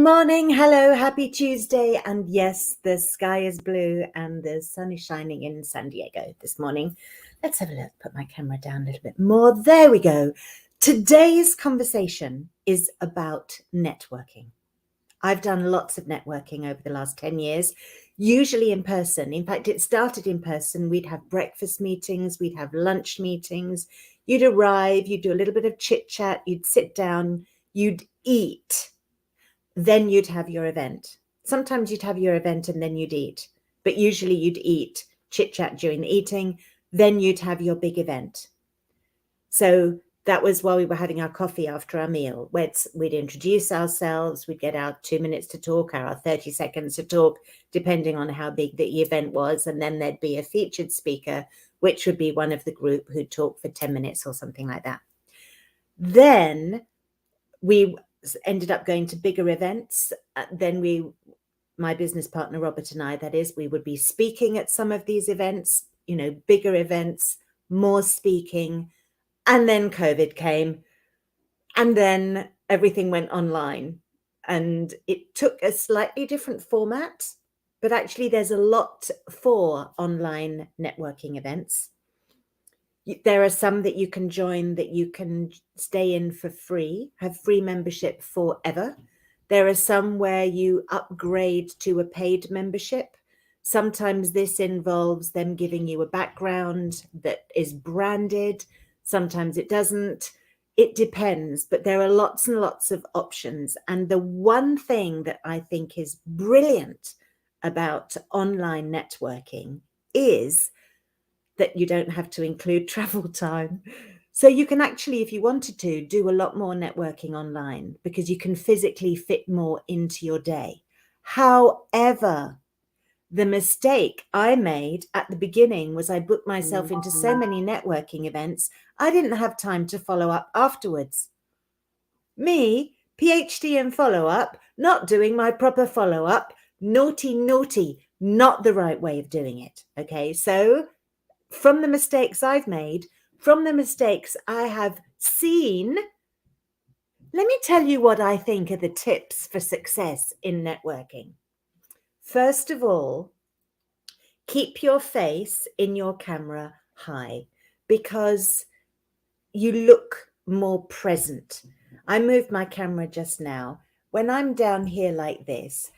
morning, hello, happy Tuesday, and yes, the sky is blue and the sun is shining in San Diego this morning. Let's have a look, put my camera down a little bit more. There we go. Today's conversation is about networking. I've done lots of networking over the last 10 years, usually in person. In fact, it started in person. We'd have breakfast meetings, we'd have lunch meetings. You'd arrive, you'd do a little bit of chit chat, you'd sit down, you'd eat. Then you'd have your event. Sometimes you'd have your event and then you'd eat, but usually you'd eat, chit chat during the eating, then you'd have your big event. So that was while we were having our coffee after our meal. We'd introduce ourselves, we'd get our 2 minutes to talk, our 30 seconds to talk, depending on how big the event was. And then there'd be a featured speaker, which would be one of the group who'd talk for 10 minutes or something like that. Then we ended up going to bigger events. Then my business partner, Robert, and I, that is, we would be speaking at some of these events, bigger events, more speaking. And then COVID came and then everything went online and it took a slightly different format, but actually there's a lot for online networking events. There are some that you can join that you can stay in for free, have free membership forever. There are some where you upgrade to a paid membership. Sometimes this involves them giving you a background that is branded. Sometimes it doesn't. It depends, but there are lots and lots of options. And the one thing that I think is brilliant about online networking is that you don't have to include travel time. So you can actually, if you wanted to, do a lot more networking online because you can physically fit more into your day. However, the mistake I made at the beginning was I booked myself into so many networking events, I didn't have time to follow up afterwards. Me, PhD in follow-up, not doing my proper follow-up, naughty, not the right way of doing it. Okay, so from the mistakes I've made, from the mistakes I have seen, let me tell you what I think are the tips for success in networking. First of all, keep your face in your camera high because you look more present. I moved my camera just now. When I'm down here like this,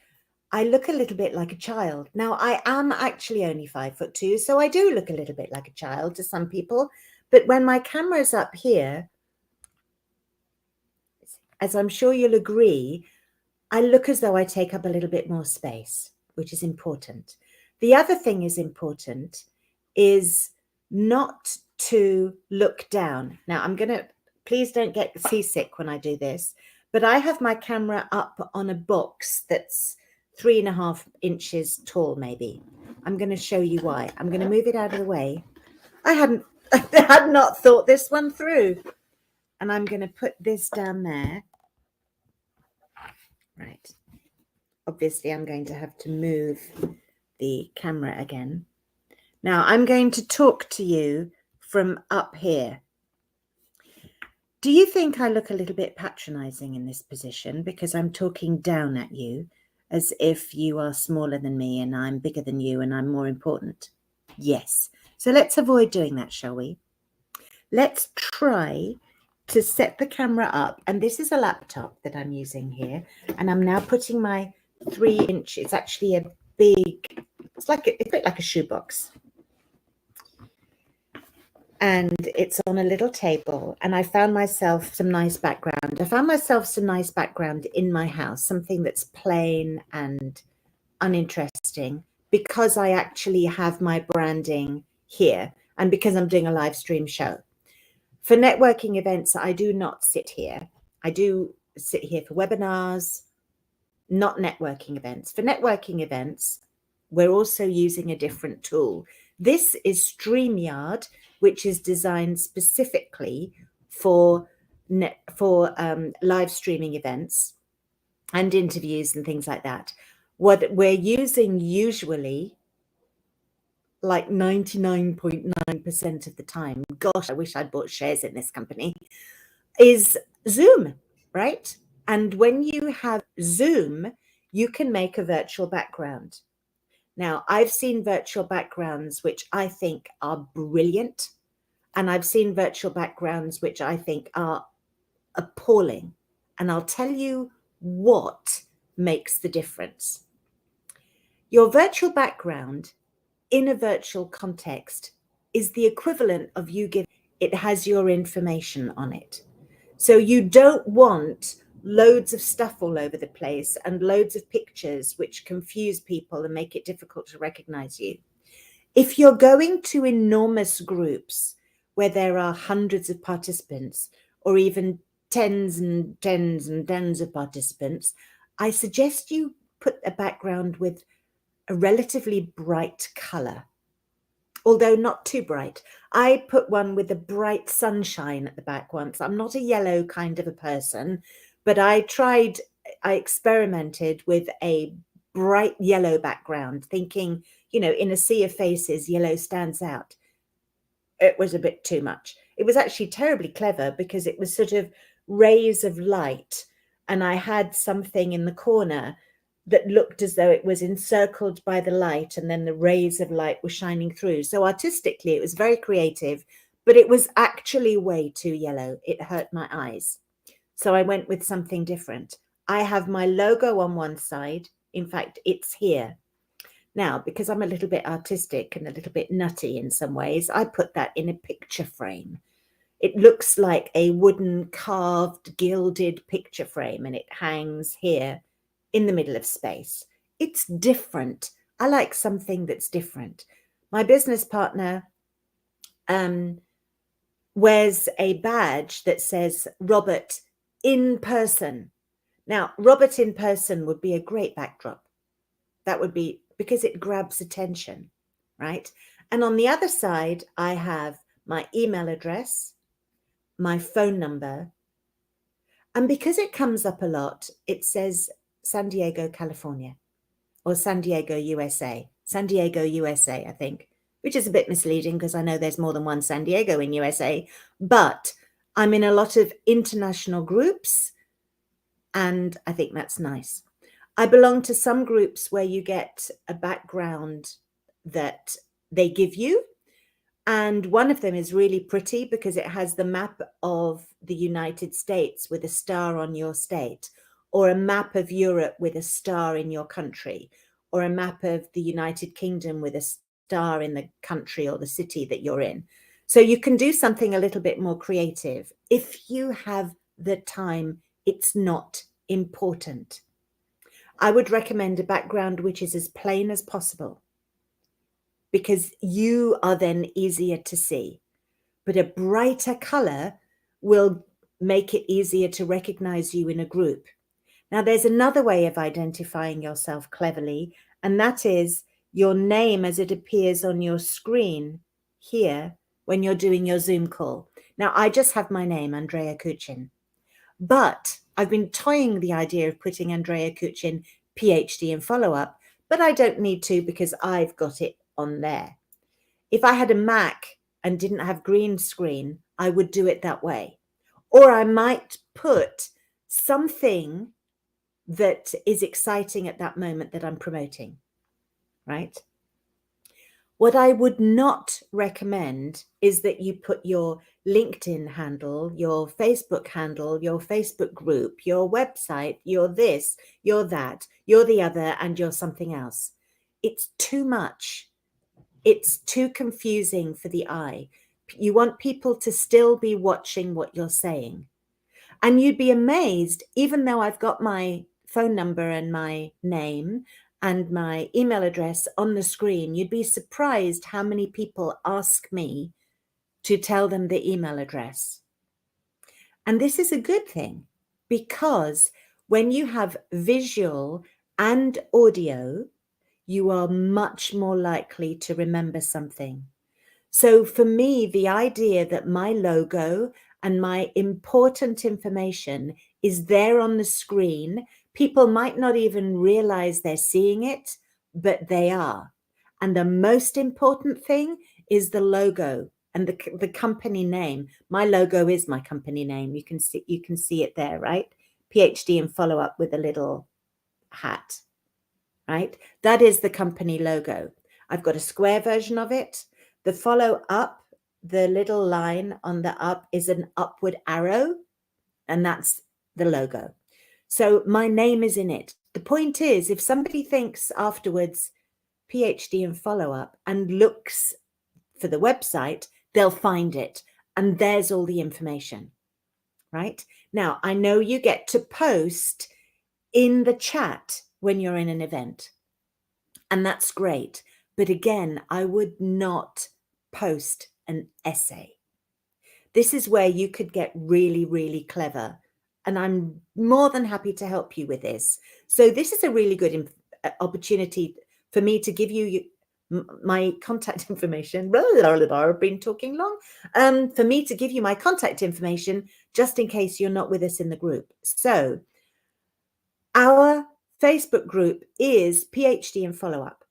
I look a little bit like a child. Now, I am actually only 5'2", so I do look a little bit like a child to some people. But when my camera's up here, as I'm sure you'll agree, I look as though I take up a little bit more space, which is important. The other thing is important is not to look down. Now, please don't get seasick when I do this, but I have my camera up on a box that's 3.5 inches tall, maybe. I'm going to show you why. I'm going to move it out of the way. I had not thought this one through. And I'm going to put this down there. Right. Obviously, I'm going to have to move the camera again. Now, I'm going to talk to you from up here. Do you think I look a little bit patronizing in this position because I'm talking down at you as if you are smaller than me and I'm bigger than you and I'm more important? Yes. So let's avoid doing that, shall we? Let's try to set the camera up. And this is a laptop that I'm using here. And I'm now putting my 3-inch, it's actually a big, it's a bit like a shoebox. And it's on a little table. And I found myself some nice background. I found myself some nice background in my house, something that's plain and uninteresting because I actually have my branding here and because I'm doing a live stream show. For networking events, I do not sit here. I do sit here for webinars, not networking events. For networking events, we're also using a different tool. This is StreamYard, which is designed specifically for live streaming events and interviews and things like that. What we're using usually, like 99.9% of the time, gosh, I wish I'd bought shares in this company, is Zoom, right? And when you have Zoom, you can make a virtual background. Now, I've seen virtual backgrounds which I think are brilliant, and I've seen virtual backgrounds which I think are appalling. And I'll tell you what makes the difference. Your virtual background in a virtual context is the equivalent of you giving it has your information on it. So you don't want loads of stuff all over the place and loads of pictures which confuse people and make it difficult to recognize you. If you're going to enormous groups where there are hundreds of participants or even tens and tens and tens of participants, I suggest you put a background with a relatively bright color, although not too bright. I put one with a bright sunshine at the back once. I'm not a yellow kind of a person, but I experimented with a bright yellow background, thinking, in a sea of faces, yellow stands out. It was a bit too much. It was actually terribly clever because it was sort of rays of light, and I had something in the corner that looked as though it was encircled by the light, and then the rays of light were shining through. So artistically, it was very creative, but it was actually way too yellow. It hurt my eyes. So I went with something different. I have my logo on one side. In fact, it's here. Now, because I'm a little bit artistic and a little bit nutty in some ways, I put that in a picture frame. It looks like a wooden carved gilded picture frame, and it hangs here in the middle of space. It's different. I like something that's different. My business partner wears a badge that says Robert in person. Now, Robert in person would be a great backdrop. That would be because it grabs attention, right? And on the other side, I have my email address, my phone number, and because it comes up a lot, it says San Diego, California, or San Diego, USA. San Diego, USA, I think, which is a bit misleading because I know there's more than one San Diego in USA, but I'm in a lot of international groups, and I think that's nice. I belong to some groups where you get a background that they give you, and one of them is really pretty because it has the map of the United States with a star on your state, or a map of Europe with a star in your country, or a map of the United Kingdom with a star in the country or the city that you're in. So you can do something a little bit more creative. If you have the time, it's not important. I would recommend a background which is as plain as possible, because you are then easier to see. But a brighter color will make it easier to recognize you in a group. Now, there's another way of identifying yourself cleverly, and that is your name as it appears on your screen here when you're doing your Zoom call. Now, I just have my name, Andrea Kuchin, but I've been toying the idea of putting Andrea Kuchin, PhD, and follow-up, but I don't need to because I've got it on there. If I had a Mac and didn't have green screen, I would do it that way. Or I might put something that is exciting at that moment that I'm promoting, right? What I would not recommend is that you put your LinkedIn handle, your Facebook handle, your Facebook group, your website, you're this, you're that, you're the other, and you're something else. It's too much. It's too confusing for the eye. You want people to still be watching what you're saying. And you'd be amazed, even though I've got my phone number and my name and my email address on the screen, you'd be surprised how many people ask me to tell them the email address. And this is a good thing, because when you have visual and audio, you are much more likely to remember something. So for me, the idea that my logo and my important information is there on the screen, people might not even realize they're seeing it, but they are. And the most important thing is the logo and the company name. My logo is my company name. You can see it there, right? PhD in follow-up with a little hat, right? That is the company logo. I've got a square version of it. The follow-up, the little line on the up is an upward arrow, and that's the logo. So my name is in it. The point is, if somebody thinks afterwards, PhD in follow-up, and looks for the website, they'll find it. And there's all the information, right? Now, I know you get to post in the chat when you're in an event, and that's great. But again, I would not post an essay. This is where you could get really, really clever. And I'm more than happy to help you with this. So this is a really good opportunity for me to give you my contact information. I've been talking long. For me to give you my contact information, just in case you're not with us in the group. So our Facebook group is PhD in follow-up,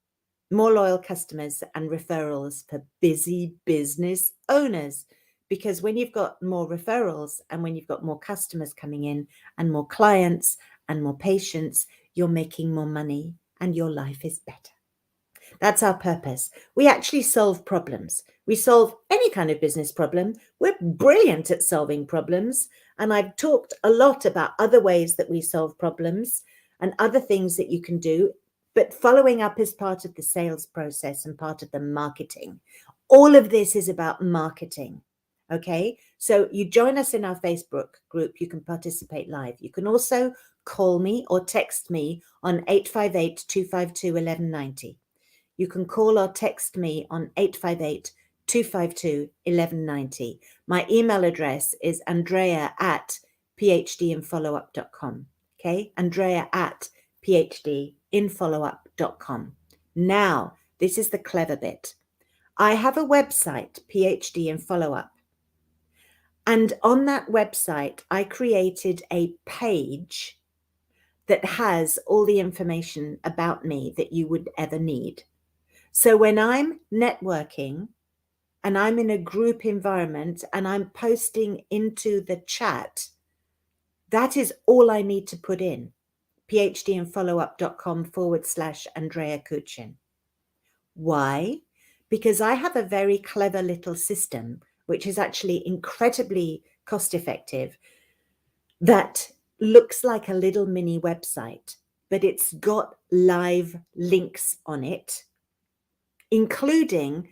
more loyal customers and referrals for busy business owners. Because when you've got more referrals and when you've got more customers coming in and more clients and more patients, you're making more money and your life is better. That's our purpose. We actually solve problems. We solve any kind of business problem. We're brilliant at solving problems. And I've talked a lot about other ways that we solve problems and other things that you can do. But following up is part of the sales process and part of the marketing. All of this is about marketing. Okay, so you join us in our Facebook group. You can participate live. You can also call me or text me on 858-252-1190. You can call or text me on 858-252-1190. My email address is andrea@phdinfollowup.com. Okay, andrea@phdinfollowup.com. Now, this is the clever bit. I have a website, PhD in Follow-up. And on that website, I created a page that has all the information about me that you would ever need. So when I'm networking and I'm in a group environment and I'm posting into the chat, that is all I need to put in, phdinfollowup.com/Andrea Kuchin. Why? Because I have a very clever little system, which is actually incredibly cost effective, that looks like a little mini website, but it's got live links on it, including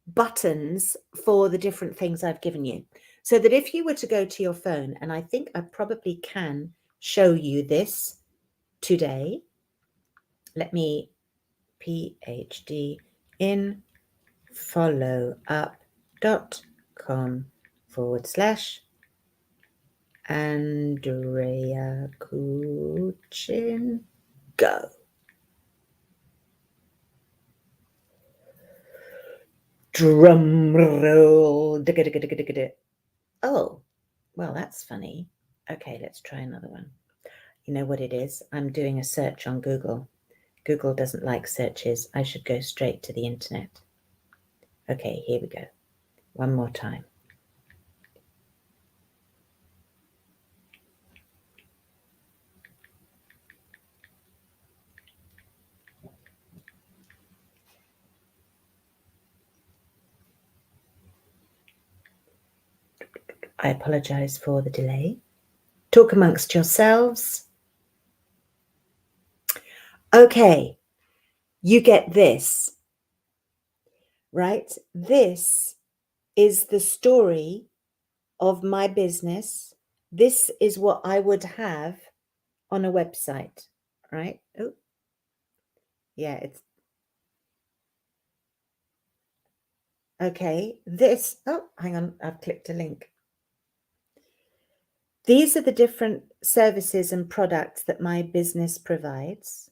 buttons for the different things I've given you. So that if you were to go to your phone, and I think I probably can show you this today. Let me PhD in followup.com/Andrea Kuchin. Go. Drum roll. Oh, well, that's funny. Okay, let's try another one. You know what it is? I'm doing a search on Google. Google doesn't like searches. I should go straight to the internet. Okay, here we go. One more time. I apologize for the delay. Talk amongst yourselves. Okay, you get this, right? This is the story of my business. This is what I would have on a website, right? Oh, yeah, it's okay. This, oh, hang on, I've clicked a link. These are the different services and products that my business provides.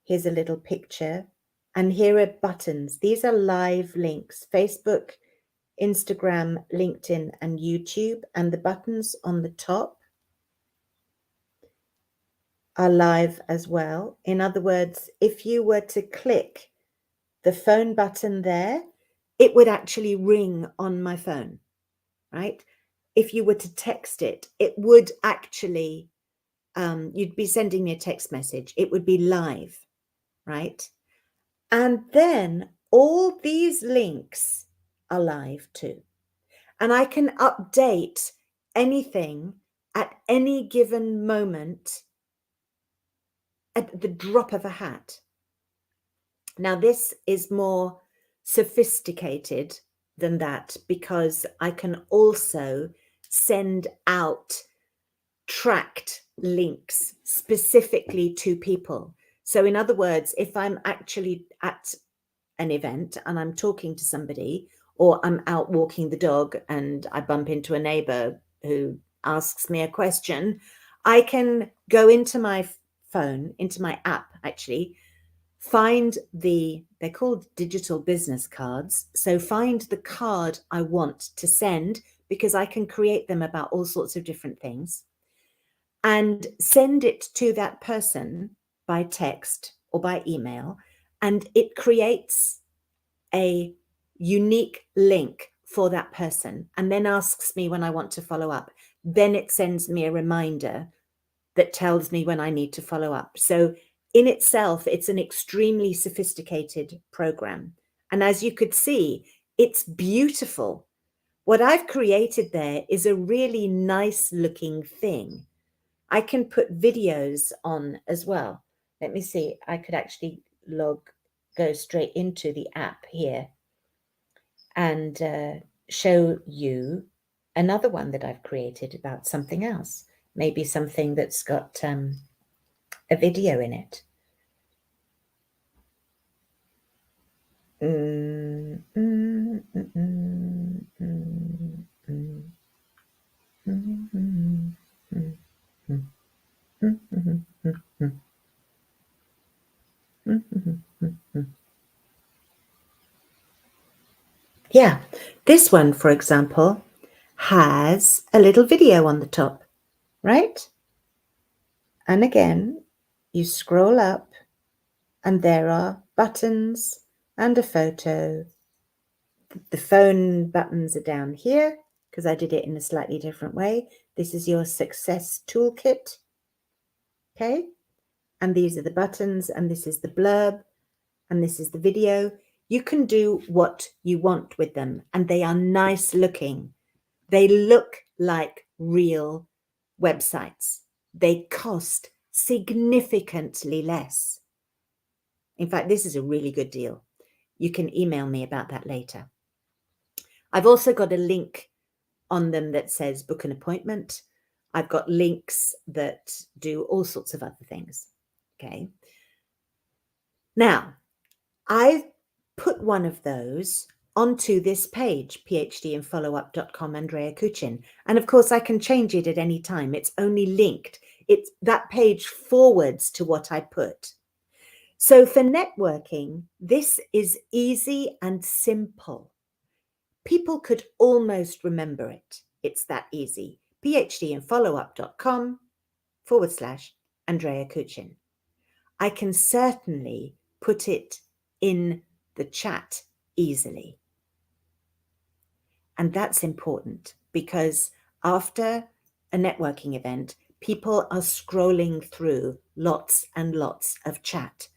Here's a little picture, and here are buttons. These are live links, Facebook, Instagram, LinkedIn, and YouTube, and the buttons on the top are live as well. In other words, if you were to click the phone button there, it would actually ring on my phone, right? If you were to text it, it would actually you'd be sending me a text message. It would be live, right? And then all these links are live too. And I can update anything at any given moment at the drop of a hat. Now, this is more sophisticated than that because I can also send out tracked links specifically to people. So in other words, if I'm actually at an event and I'm talking to somebody, or I'm out walking the dog and I bump into a neighbor who asks me a question, I can go into my phone, into my app actually, find they're called digital business cards. So find the card I want to send, because I can create them about all sorts of different things, and send it to that person by text or by email. And it creates a unique link for that person and then asks me when I want to follow up. Then it sends me a reminder that tells me when I need to follow up. So in itself, it's an extremely sophisticated program. And as you could see, it's beautiful. What I've created there is a really nice looking thing. I can put videos on as well. Let me see. I could actually go straight into the app here and show you another one that I've created about something else. Maybe something that's got a video in it. Yeah, this one, for example, has a little video on the top, right? And again, you scroll up and there are buttons and a photo. The phone buttons are down here because I did it in a slightly different way. This is your success toolkit. Okay. And these are the buttons, and this is the blurb, and this is the video. You can do what you want with them, and they are nice looking. They look like real websites. They cost significantly less. In fact, this is a really good deal. You can email me about that later. I've also got a link on them that says book an appointment. I've got links that do all sorts of other things. Okay. Now, I've put one of those onto this page, phdandfollowup.com, Andrea Kuchin. And of course, I can change it at any time. It's only linked. It's that page forwards to what I put. So for networking, this is easy and simple. People could almost remember it. It's that easy. phdandfollowup.com/Andrea Kuchin. I can certainly put it in the chat easily. And that's important because after a networking event, people are scrolling through lots and lots of chat.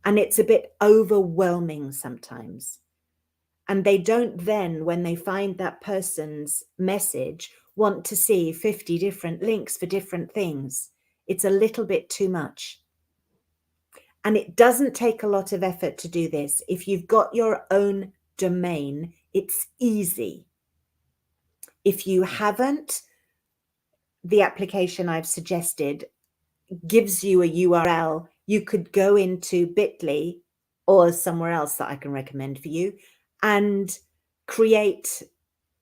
And it's a bit overwhelming sometimes. And they don't then, when they find that person's message, want to see 50 different links for different things. It's a little bit too much. And it doesn't take a lot of effort to do this. If you've got your own domain, it's easy. If you haven't, the application I've suggested gives you a URL. You could go into Bitly or somewhere else that I can recommend for you and create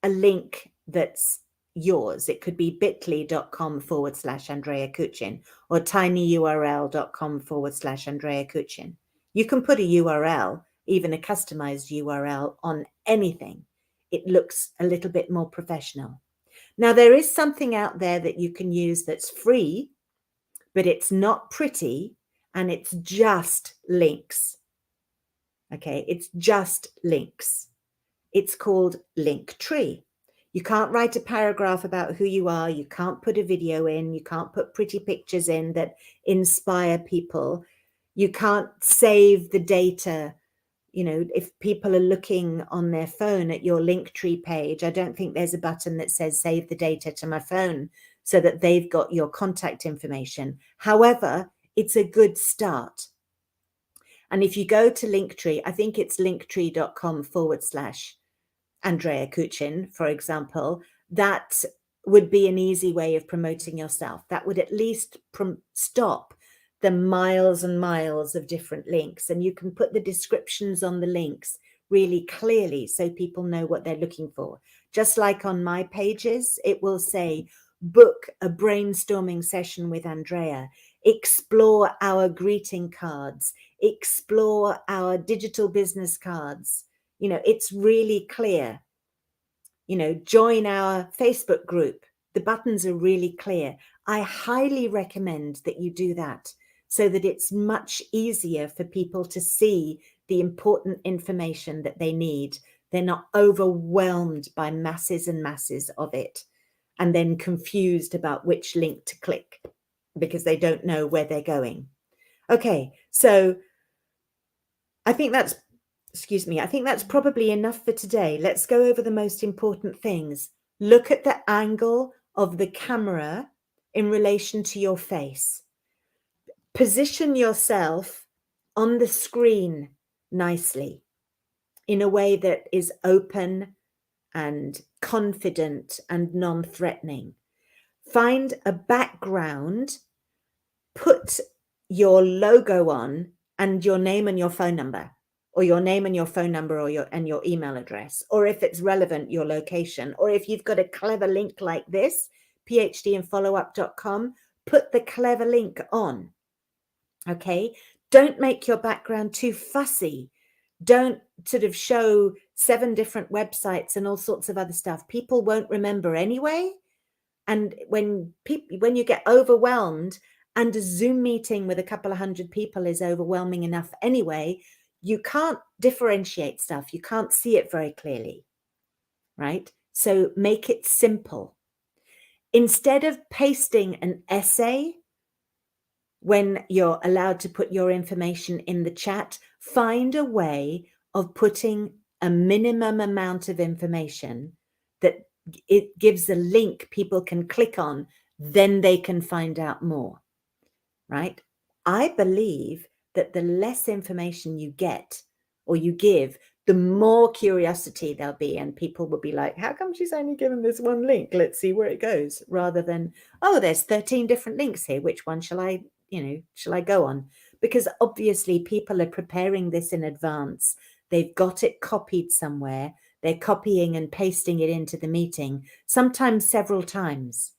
a link that's yours. It could be bit.ly.com/Andrea Kuchin or tinyurl.com/Andrea Kuchin. You can put a URL, even a customized URL, on anything. It looks a little bit more professional. Now, there is something out there that you can use that's free, but it's not pretty and it's just links. Okay, it's just links. It's called Linktree. You can't write a paragraph about who you are. You can't put a video in. You can't put pretty pictures in that inspire people. You can't save the data. You know, if people are looking on their phone at your Linktree page, I don't think there's a button that says save the data to my phone so that they've got your contact information. However, it's a good start. And if you go to Linktree, I think it's linktree.com/Andrea Kuchin, for example, that would be an easy way of promoting yourself. That would at least stop the miles and miles of different links. And you can put the descriptions on the links really clearly so people know what they're looking for. Just like on my pages, it will say, book a brainstorming session with Andrea, explore our greeting cards, explore our digital business cards. You know, it's really clear. You know, join our Facebook group. The buttons are really clear. I highly recommend that you do that so that it's much easier for people to see the important information that they need. They're not overwhelmed by masses and masses of it and then confused about which link to click because they don't know where they're going. Okay, so I think that's probably enough for today. Let's go over the most important things. Look at the angle of the camera in relation to your face. Position yourself on the screen nicely in a way that is open and confident and non-threatening. Find a background, put your logo on and your name and your phone number, or your name and your phone number, or your email address, or if it's relevant, your location, or if you've got a clever link like this, PhDandFollowUp.com, put the clever link on. Okay, don't make your background too fussy. Don't sort of show 7 different websites and all sorts of other stuff. People won't remember anyway. And when you get overwhelmed, and a Zoom meeting with a couple of hundred people is overwhelming enough anyway, you can't differentiate stuff. You can't see it very clearly, right? So make it simple. Instead of pasting an essay when you're allowed to put your information in the chat, find a way of putting a minimum amount of information that it gives a link people can click on, then they can find out more, right? I believe that the less information you get or you give, the more curiosity there'll be, and people will be like, how come she's only given this one link? Let's see where it goes, rather than, oh, there's 13 different links here. Which one shall I go on? Because obviously people are preparing this in advance. They've got it copied somewhere. They're copying and pasting it into the meeting, sometimes several times.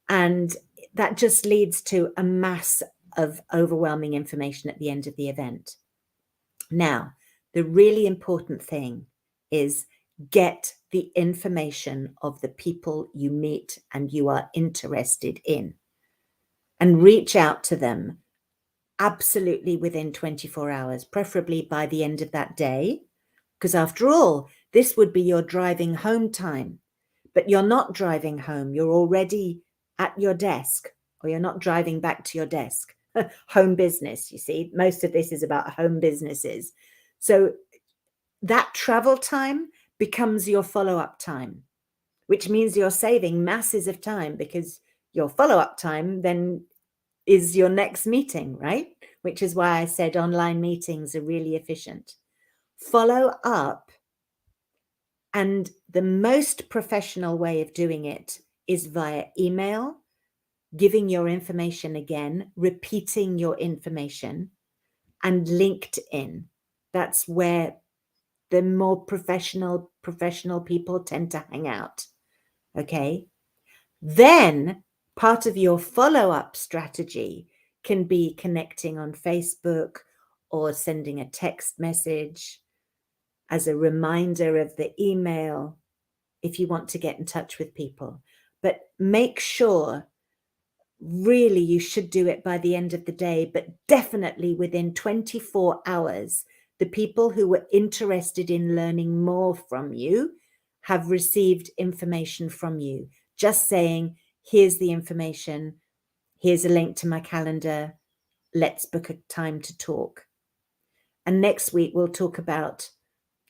And that just leads to a mass of overwhelming information at the end of the event. Now, the really important thing is get the information of the people you meet and you are interested in, and reach out to them absolutely within 24 hours, preferably by the end of that day, because after all, this would be your driving home time, but you're not driving home. You're already at your desk, or you're not driving back to your desk. Home business, you see, most of this is about home businesses. So that travel time becomes your follow-up time, which means you're saving masses of time, because your follow-up time then is your next meeting, right? Which is why I said online meetings are really efficient. Follow up, and the most professional way of doing it is via email, giving your information again, repeating your information, and LinkedIn. That's where the more professional people tend to hang out. Okay. Then part of your follow-up strategy can be connecting on Facebook or sending a text message as a reminder of the email if you want to get in touch with people. But make sure, really, you should do it by the end of the day, but definitely within 24 hours, the people who were interested in learning more from you have received information from you, just saying, here's the information, here's a link to my calendar, let's book a time to talk. And next week, we'll talk about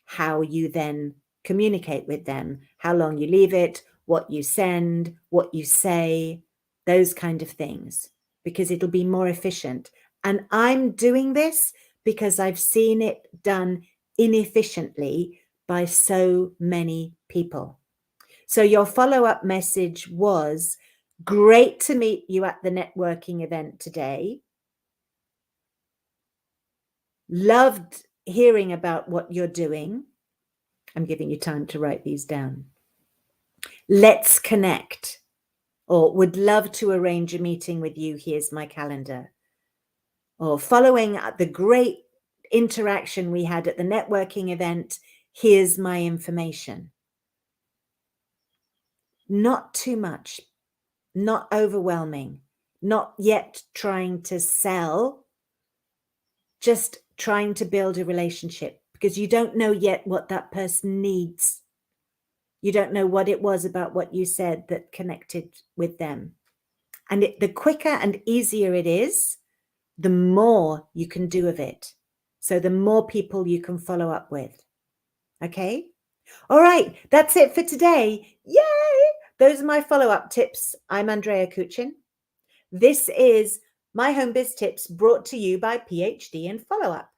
how you then communicate with them, how long you leave it, what you send, what you say, those kind of things, because it'll be more efficient. And I'm doing this because I've seen it done inefficiently by so many people. So your follow-up message was, great to meet you at the networking event today. Loved hearing about what you're doing. I'm giving you time to write these down. Let's connect, or would love to arrange a meeting with you. Here's my calendar. Or following the great interaction we had at the networking event, here's my information. Not too much, not overwhelming, not yet trying to sell, just trying to build a relationship, because you don't know yet what that person needs. You don't know what it was about what you said that connected with them. And the quicker and easier it is, the more you can do of it. So the more people you can follow up with. Okay? All right, that's it for today. Yay! Those are my follow-up tips. I'm Andrea Kuchin. This is My Home Biz Tips, brought to you by PhD in Follow-Up.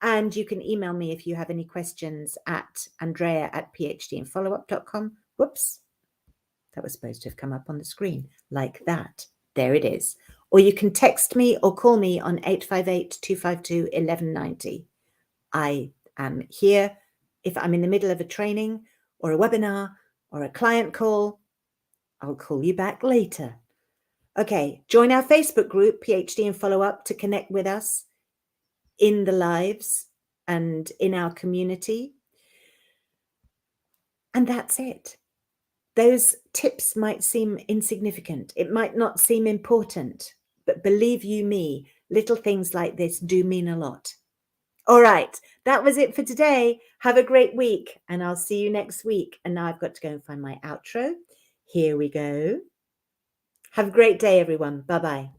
And you can email me if you have any questions at andrea@phdinfollowup.com. Whoops, that was supposed to have come up on the screen like that. There it is. Or you can text me or call me on 858-252-1190. I am here if I'm in the middle of a training or a webinar or a client call. I'll call you back later. Okay, join our Facebook group, PhD in Follow-Up, to connect with us in the lives and in our community. And that's it. Those tips might seem insignificant. It might not seem important, but believe you me, little things like this do mean a lot. All right, that was it for today. Have a great week, and I'll see you next week. And now I've got to go and find my outro. Here we go. Have a great day, everyone. Bye-bye.